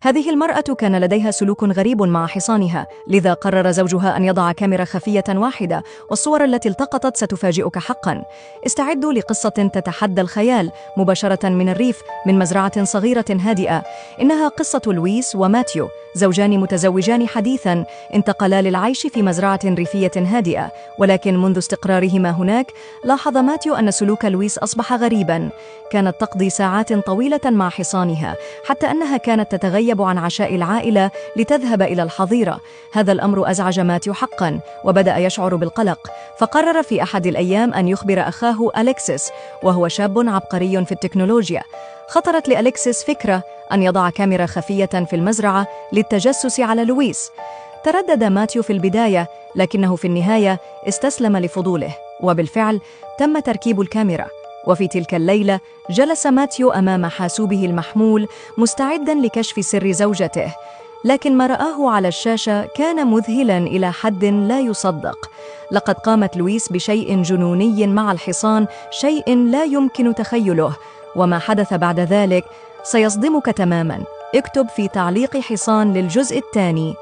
هذه المرأة كان لديها سلوك غريب مع حصانها، لذا قرر زوجها أن يضع كاميرا خفية واحدة، والصور التي التقطت ستفاجئك حقا. استعدوا لقصة تتحدى الخيال مباشرة من الريف، من مزرعة صغيرة هادئة. إنها قصة لويس وماتيو، زوجان متزوجان حديثا انتقلا للعيش في مزرعة ريفية هادئة، ولكن منذ استقرارهما هناك لاحظ ماتيو أن سلوك لويس أصبح غريبا. كانت تقضي ساعات طويلة مع حصانها، حتى أنها كانت تتغيب عن عشاء العائلة لتذهب إلى الحظيرة. هذا الأمر أزعج ماتيو حقا، وبدأ يشعر بالقلق، فقرر في أحد الأيام أن يخبر أخاه أليكسيس، وهو شاب عبقري في التكنولوجيا. خطرت لأليكسيس فكرة أن يضع كاميرا خفية في المزرعة للتجسس على لويس. تردد ماتيو في البداية، لكنه في النهاية استسلم لفضوله، وبالفعل تم تركيب الكاميرا. وفي تلك الليلة جلس ماتيو أمام حاسوبه المحمول مستعداً لكشف سر زوجته، لكن ما رآه على الشاشة كان مذهلاً إلى حد لا يصدق. لقد قامت لويس بشيء جنوني مع الحصان، شيء لا يمكن تخيله، وما حدث بعد ذلك سيصدمك تماماً. اكتب في تعليق حصان للجزء الثاني: